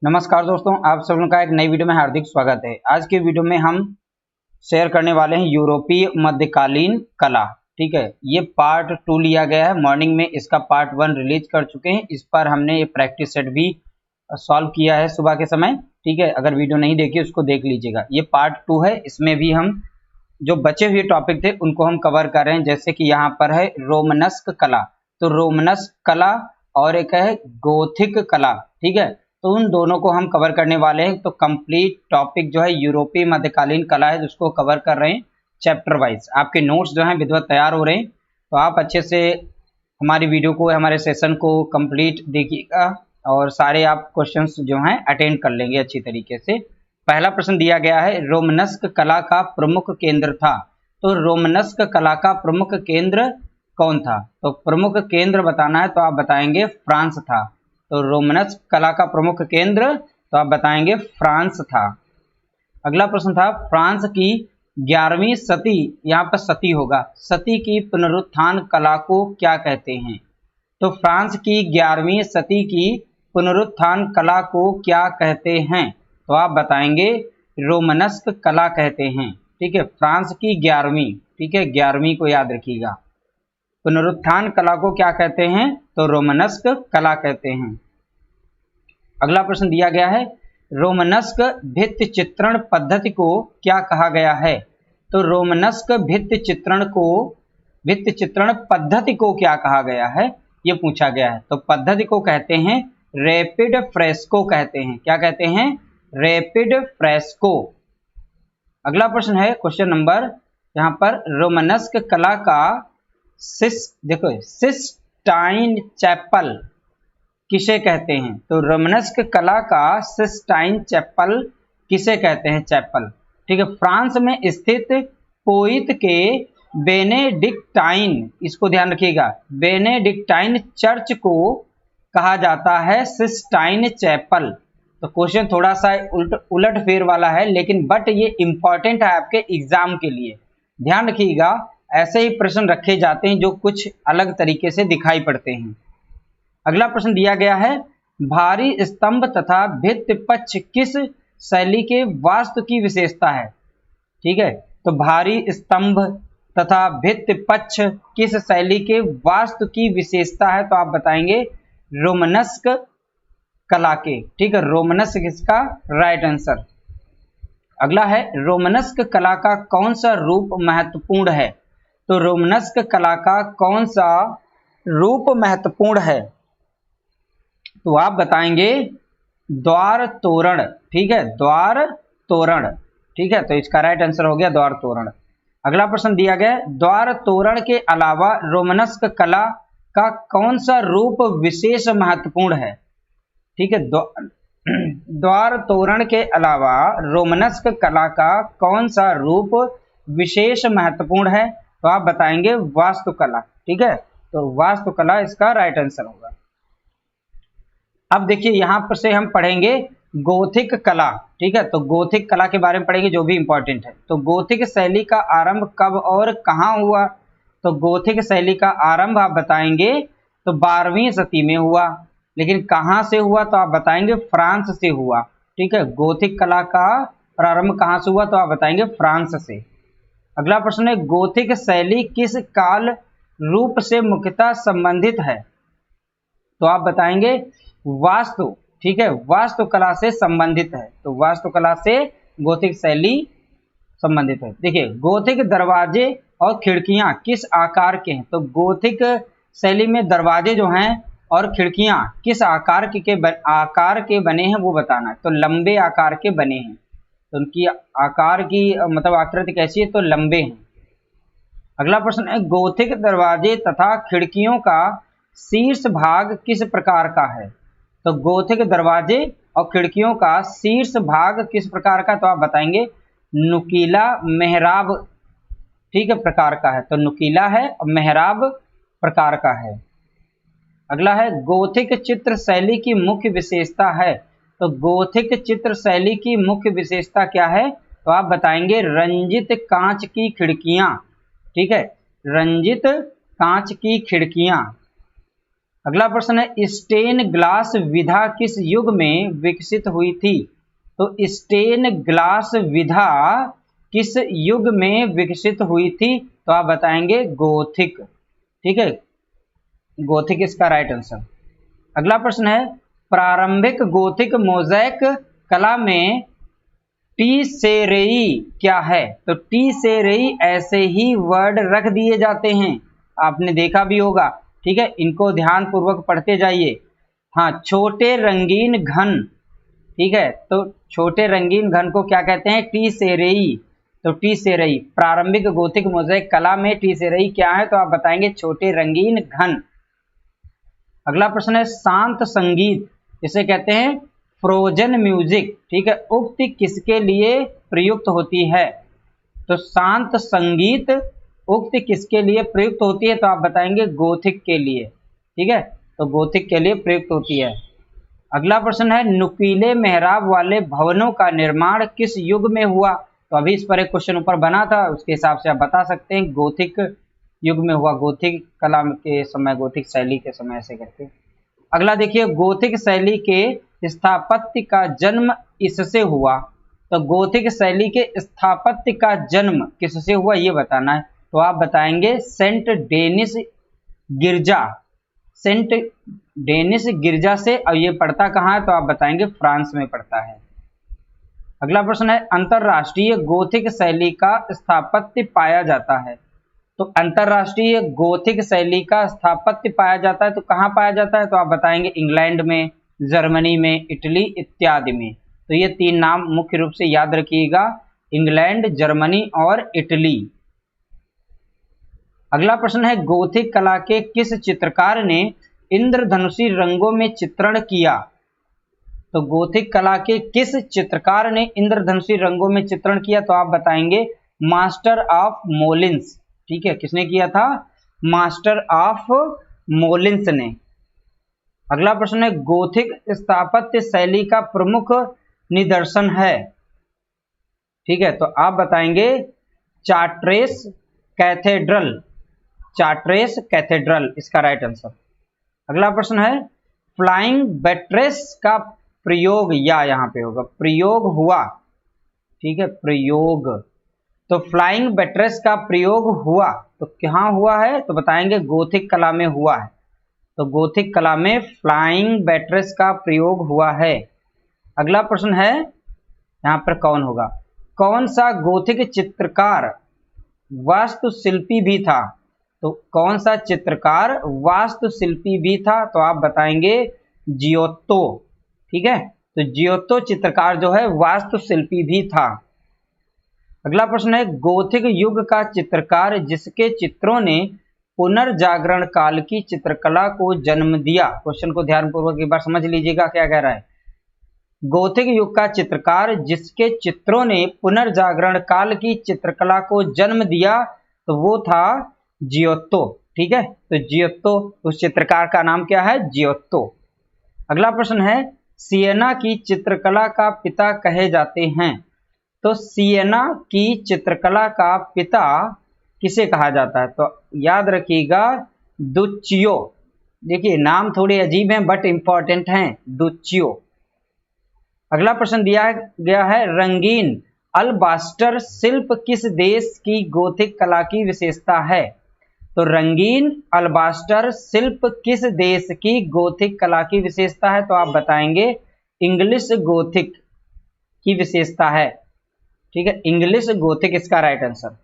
नमस्कार दोस्तों, आप सब लोगों का एक नई वीडियो में हार्दिक स्वागत है। आज के वीडियो में हम शेयर करने वाले हैं यूरोपीय मध्यकालीन कला। ठीक है, ये पार्ट 2 लिया गया है। मॉर्निंग में इसका पार्ट 1 रिलीज कर चुके हैं। इस पर हमने ये प्रैक्टिस सेट भी सॉल्व किया है सुबह के समय। ठीक है, अगर वीडियो नहीं देखी उसको देख लीजिएगा। ये पार्ट 2 है। इसमें भी हम जो बचे हुए टॉपिक थे उनको हम कवर कर रहे हैं। जैसे कि यहाँ पर है रोमनस्क कला, तो रोमनस्क कला और एक है गोथिक कला। ठीक है, तो उन दोनों को हम कवर करने वाले हैं। तो कंप्लीट टॉपिक जो है यूरोपीय मध्यकालीन कला है, जिसको कवर कर रहे हैं चैप्टर वाइज। आपके नोट्स जो हैं विधिवत तैयार हो रहे हैं, तो आप अच्छे से हमारी वीडियो को, हमारे सेशन को कंप्लीट देखिएगा और सारे आप क्वेश्चंस जो हैं अटेंड कर लेंगे अच्छी तरीके से। पहला प्रश्न दिया गया है, रोमनस्क कला का प्रमुख केंद्र था। तो रोमनस्क कला का प्रमुख केंद्र कौन था? तो प्रमुख केंद्र बताना है तो आप बताएंगे फ्रांस था। तो रोमनस्क कला का प्रमुख केंद्र तो आप बताएंगे फ्रांस था। अगला प्रश्न था, फ्रांस की 11वीं सती, यहाँ पर सती होगा, सती की पुनरुत्थान कला को क्या कहते हैं? तो फ्रांस की 11वीं सती की पुनरुत्थान कला को क्या कहते हैं? तो आप बताएंगे रोमनस्क कला कहते हैं। ठीक है, फ्रांस की 11वीं, ठीक है, 11वीं को याद रखिएगा। पुनरुत्थान कला को क्या कहते हैं? तो रोमनस्क कला कहते हैं। अगला प्रश्न दिया गया है, रोमनस्क भित्ति चित्रण पद्धति को क्या कहा गया है? तो रोमनस्क भित्ति चित्रण पद्धति को क्या कहा गया है, ये पूछा गया है। तो पद्धति को कहते हैं रैपिड फ्रेस्को कहते हैं। क्या कहते हैं? Rapid fresco. अगला प्रश्न है क्वेश्चन नंबर, यहाँ पर रोमनस्क कला का सिस्टाइन चैपल किसे कहते हैं? तो रोमनस्क कला का सिस्टाइन चैपल किसे कहते हैं? चैपल, ठीक है, फ्रांस में स्थित पोइत के बेनेडिक्टाइन, इसको ध्यान रखिएगा, बेनेडिक्टाइन चर्च को कहा जाता है सिस्टाइन चैपल। तो क्वेश्चन थोड़ा सा उलट फेर वाला है, लेकिन बट ये इंपॉर्टेंट है आपके एग्जाम के लिए। ध्यान रखिएगा, ऐसे ही प्रश्न रखे जाते हैं जो कुछ अलग तरीके से दिखाई पड़ते हैं। अगला प्रश्न दिया गया है, भारी स्तंभ तथा भित्ति पक्ष किस शैली के वास्तु की विशेषता है? ठीक है, तो भारी स्तंभ तथा भित्ति पक्ष किस शैली के वास्तु की विशेषता है? तो आप बताएंगे रोमनस्क कला के। ठीक है, रोमनस्क इसका राइट आंसर। अगला है, रोमनस्क कला का कौन सा रूप महत्वपूर्ण है? तो रोमनस्क कला का कौन सा रूप महत्वपूर्ण है? तो आप बताएंगे द्वार तोरण। ठीक है, द्वार तोरण। ठीक है, तो इसका राइट आंसर हो गया द्वार तोरण। अगला प्रश्न दिया गया, द्वार तोरण के अलावा रोमनस्क कला का कौन सा रूप विशेष महत्वपूर्ण है? ठीक है, द्वार तोरण के अलावा रोमनस्क कला का कौन सा रूप विशेष महत्वपूर्ण है? तो आप बताएंगे वास्तुकला। ठीक है, तो वास्तुकला इसका राइट आंसर होगा। अब देखिए, यहां पर से हम पढ़ेंगे गोथिक कला। ठीक है, तो गोथिक कला के बारे में पढ़ेंगे जो भी इंपॉर्टेंट है। तो गोथिक शैली का आरंभ कब और कहां हुआ? तो गोथिक शैली का आरंभ आप बताएंगे तो 12वीं सदी में हुआ, लेकिन कहां से हुआ? तो आप बताएंगे फ्रांस से हुआ। ठीक है, गोथिक कला का प्रारंभ कहां से हुआ? तो आप बताएंगे फ्रांस से। अगला प्रश्न है, गोथिक शैली किस काल रूप से मुख्यतः संबंधित है? तो आप बताएंगे वास्तु। ठीक है, वास्तुकला से संबंधित है। तो वास्तुकला से गोथिक शैली संबंधित है। देखिए, गोथिक दरवाजे और खिड़कियां किस आकार के हैं? तो गोथिक शैली में दरवाजे जो हैं और खिड़कियां किस आकार के बने हैं वो बताना है। तो लंबे आकार के बने हैं। तो उनकी आकार की मतलब आकृति कैसी है? तो लंबे हैं। अगला प्रश्न है, गोथिक दरवाजे तथा खिड़कियों का शीर्ष भाग किस प्रकार का है? तो गोथिक दरवाजे और खिड़कियों का शीर्ष भाग किस प्रकार का? तो आप बताएंगे नुकीला मेहराब, ठीक है, प्रकार का है। तो नुकीला है और मेहराब प्रकार का है। अगला है, गोथिक चित्र शैली की मुख्य विशेषता है। तो गोथिक चित्र शैली की मुख्य विशेषता क्या है? तो आप बताएंगे रंजित कांच की खिड़कियां। ठीक है, रंजित कांच की खिड़कियां। अगला प्रश्न है स्टेन ग्लास विधा किस युग में विकसित हुई थी? तो स्टेन ग्लास विधा किस युग में विकसित हुई थी? तो आप बताएंगे गोथिक। ठीक है, गोथिक इसका राइट आंसर। अगला प्रश्न है प्रारंभिक गोथिक मोज़ेक कला में टीसेरेई क्या है? तो टीसेरेई ऐसे ही वर्ड रख दिए जाते हैं, आपने देखा भी होगा। ठीक है, इनको ध्यान पूर्वक पढ़ते जाइए। हाँ, छोटे रंगीन घन। ठीक है, तो छोटे रंगीन घन को क्या कहते हैं? टीसेरेई। तो टीसेरेई प्रारंभिक गोथिक मोज़ेक कला में टीसेरेई क्या है? तो आप बताएंगे छोटे रंगीन घन। अगला प्रश्न है शांत संगीत इसे कहते हैं फ्रोजन म्यूजिक। ठीक है, उक्ति किसके लिए प्रयुक्त होती है? तो शांत संगीत उक्ति किसके लिए प्रयुक्त होती है? तो आप बताएंगे गोथिक के लिए। ठीक है, तो गोथिक के लिए प्रयुक्त होती है। अगला प्रश्न है नुकीले मेहराब वाले भवनों का निर्माण किस युग में हुआ? तो अभी इस पर एक क्वेश्चन ऊपर बना था, उसके हिसाब से आप बता सकते हैं गोथिक युग में हुआ, गोथिक कला के समय, गोथिक शैली के समय, ऐसे करके। अगला देखिए गोथिक शैली के स्थापत्य का जन्म इससे हुआ। तो गोथिक शैली के स्थापत्य का जन्म किससे हुआ ये बताना है। तो आप बताएंगे सेंट डेनिस गिरजा, सेंट डेनिस गिरजा से। और ये पड़ता कहाँ है? तो आप बताएंगे फ्रांस में पड़ता है। अगला प्रश्न है अंतरराष्ट्रीय गोथिक शैली का स्थापत्य पाया जाता है। तो अंतरराष्ट्रीय गोथिक शैली का स्थापत्य पाया जाता है तो कहाँ पाया जाता है? तो आप बताएंगे इंग्लैंड में, जर्मनी में, इटली इत्यादि में। तो ये तीन नाम मुख्य रूप से याद रखिएगा, इंग्लैंड, जर्मनी और इटली। अगला प्रश्न है गोथिक कला के किस चित्रकार ने इंद्रधनुषी रंगों में चित्रण किया? तो गोथिक कला के किस चित्रकार ने इंद्रधनुषी रंगों में चित्रण किया? तो आप बताएंगे मास्टर ऑफ मोलिन्स। ठीक है, किसने किया था? मास्टर ऑफ मोलिन्स ने। अगला प्रश्न है गोथिक स्थापत्य शैली का प्रमुख निदर्शन है। ठीक है, तो आप बताएंगे चार्ट्रेस कैथेड्रल, चार्ट्रेस कैथेड्रल इसका राइट आंसर। अगला प्रश्न है फ्लाइंग बट्रेस का प्रयोग, या यहाँ पे होगा प्रयोग हुआ। ठीक है, प्रयोग। तो फ्लाइंग बट्रेस का प्रयोग हुआ तो कहाँ हुआ है? तो बताएंगे गोथिक कला में हुआ है। तो गोथिक कला में फ्लाइंग बट्रेस का प्रयोग हुआ है। अगला प्रश्न है यहाँ पर कौन होगा? कौन सा गोथिक चित्रकार वास्तुशिल्पी भी था? तो कौन सा चित्रकार वास्तुशिल्पी भी था? तो आप बताएंगे जियोत्तो। ठीक है, तो जियोत्तो चित्रकार जो है वास्तुशिल्पी भी था। अगला प्रश्न है गोथिक युग का चित्रकार जिसके चित्रों ने पुनर्जागरण काल की चित्रकला को जन्म दिया। क्वेश्चन को ध्यानपूर्वक एक बार समझ लीजिएगा क्या कह रहा है। गोथिक युग का चित्रकार जिसके चित्रों ने पुनर्जागरण काल की चित्रकला को जन्म दिया तो वो था जियोत्तो। ठीक है, तो जियोत्तो, उस चित्रकार का नाम क्या है? जियोत्तो। अगला प्रश्न है सियना की चित्रकला का पिता कहे जाते हैं। तो सियना की चित्रकला का पिता किसे कहा जाता है? तो याद रखिएगा दुच्चियो। देखिए नाम थोड़े अजीब हैं बट इंपॉर्टेंट हैं, दुच्चियो। अगला प्रश्न दिया गया है रंगीन अल्बास्टर शिल्प किस देश की गोथिक कला की विशेषता है? तो रंगीन अल्बास्टर शिल्प किस देश की गोथिक कला की विशेषता है? तो आप बताएंगे इंग्लिश गोथिक की विशेषता है। ठीक है, इंग्लिश गोथिक इसका राइट आंसर।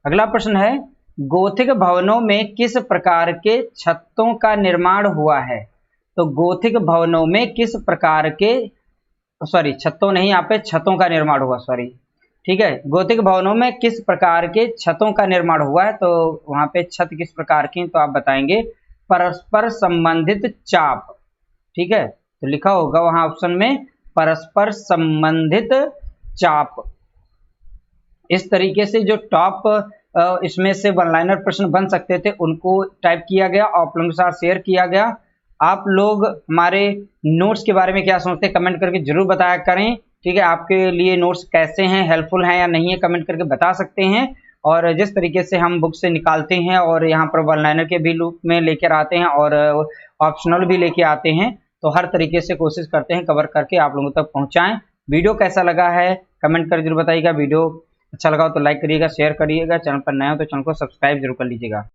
अगला प्रश्न है गोथिक भवनों में किस प्रकार के छतों का निर्माण हुआ है? तो गोथिक भवनों में किस प्रकार के, सॉरी छतों नहीं, यहाँ पे छतों का निर्माण हुआ, सॉरी। ठीक है, गोथिक भवनों में किस प्रकार के छतों का निर्माण हुआ है? तो वहां पे छत किस प्रकार की? तो आप बताएंगे परस्पर संबंधित चाप। ठीक है, तो लिखा होगा वहां ऑप्शन में परस्पर संबंधित चाप। इस तरीके से जो टॉप इसमें से वन लाइनर प्रश्न बन सकते थे उनको टाइप किया गया, आप लोगों के साथ शेयर किया गया। आप लोग हमारे नोट्स के बारे में क्या सोचते हैं कमेंट करके जरूर बताया करें। ठीक है, आपके लिए नोट्स कैसे हैं, हेल्पफुल हैं या नहीं है, कमेंट करके बता सकते हैं। और जिस तरीके से हम बुक से निकालते हैं और यहाँ पर वन लाइनर के भी रूप में लेकर आते हैं और ऑप्शनल भी लेके आते हैं, तो हर तरीके से कोशिश करते हैं कवर करके आप लोगों तक पहुंचाएं। वीडियो कैसा लगा है कमेंट कर जरूर बताइएगा। वीडियो अच्छा लगा हो तो लाइक करिएगा, शेयर करिएगा, चैनल पर नया हो तो चैनल को सब्सक्राइब जरूर कर लीजिएगा।